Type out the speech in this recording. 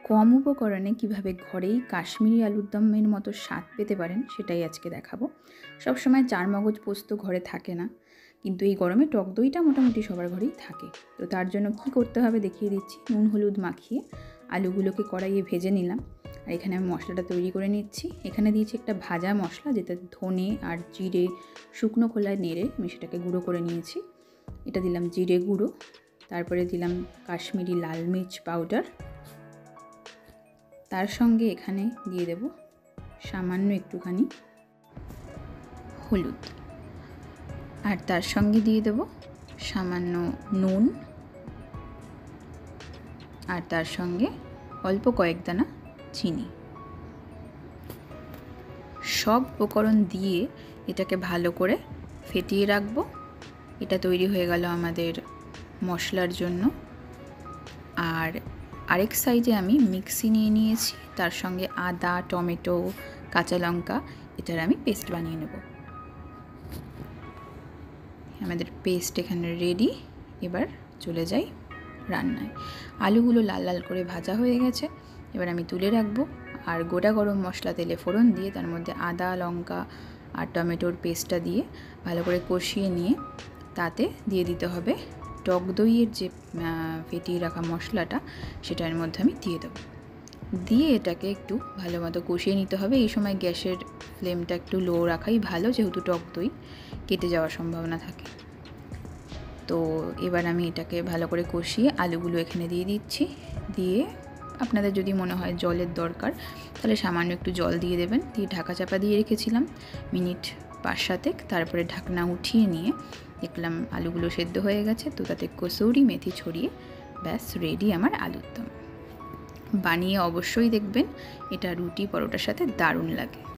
কম উপকরণে কিভাবে ঘরেই কাশ্মীরি আলুর দমের মতো স্বাদ পেতে পারেন সেটাই আজকে দেখাবো। সবসময় চারমগজ পোস্ত ঘরে থাকে না, কিন্তু এই গরমে টক দইটা মোটামুটি সবার ঘরেই থাকে। তো তার জন্য কি করতে হবে দেখিয়ে দিচ্ছি। নুন হলুদ মাখিয়ে আলুগুলোকে কড়াইয়ে ভেজে নিলাম, আর এখানে আমি মশলাটা তৈরি করে নিচ্ছি। এখানে দিয়েছি একটা ভাজা মশলা, যেটা ধনে আর জিরে শুকনো খোলায় নেড়ে আমি সেটাকে গুঁড়ো করে নিয়েছি। এটা দিলাম জিরে গুঁড়ো, তারপরে দিলাম কাশ্মীরি লাল মির্চ পাউডার, তার সঙ্গে এখানে দিয়ে দেব সামান্য একটুখানি হলুদ, আর তার সঙ্গে দিয়ে দেব সামান্য নুন, আর তার সঙ্গে অল্প কয়েক দানা চিনি। সব উপকরণ দিয়ে এটাকে ভালো করে ফেটিয়ে রাখবো। এটা তৈরি হয়ে গেল আমাদের মশলার জন্য। আর আরেক সাইডে আমি মিক্সি নিয়ে নিয়েছি, তার সঙ্গে আদা, টমেটো, কাঁচা লঙ্কা, এটার আমি পেস্ট বানিয়ে নেব। আমাদের পেস্ট এখানে রেডি। এবার চলে যাই রান্নায়। আলুগুলো লাল লাল করে ভাজা হয়ে গেছে, এবার আমি তুলে রাখবো। আর গোটা গরম মশলা তেলে ফোড়ন দিয়ে তার মধ্যে আদা, লঙ্কা আর টমেটোর পেস্টটা দিয়ে ভালো করে কষিয়ে নিয়ে তাতে দিয়ে দিতে হবে টক দইয়ের যে ফেটিয়ে রাখা মশলাটা, সেটার মধ্যে আমি দিয়ে দেবো। দিয়ে এটাকে একটু ভালো মতো কষিয়ে নিতে হবে। এই সময় গ্যাসের ফ্লেমটা একটু লো রাখাই ভালো, যেহেতু টক দই কেটে যাওয়ার সম্ভাবনা থাকে। তো এবার আমি এটাকে ভালো করে কষিয়ে আলুগুলো এখানে দিয়ে দিচ্ছি। দিয়ে আপনাদের যদি মনে হয় জলের দরকার, তাহলে সামান্য একটু জল দিয়ে দেবেন। দিয়ে ঢাকা চাপা দিয়ে রেখেছিলাম মিনিট 5-7। তারপরে ঢাকনা উঠিয়ে নিয়ে দেখলাম আলুগুলো সেদ্ধ হয়ে গেছে। তো তাতে কসুরি মেথি ছড়িয়ে ব্যাস রেডি আমার আলুর দম। বানিয়ে অবশ্যই দেখবেন, এটা রুটি পরোটার সাথে দারুণ লাগে।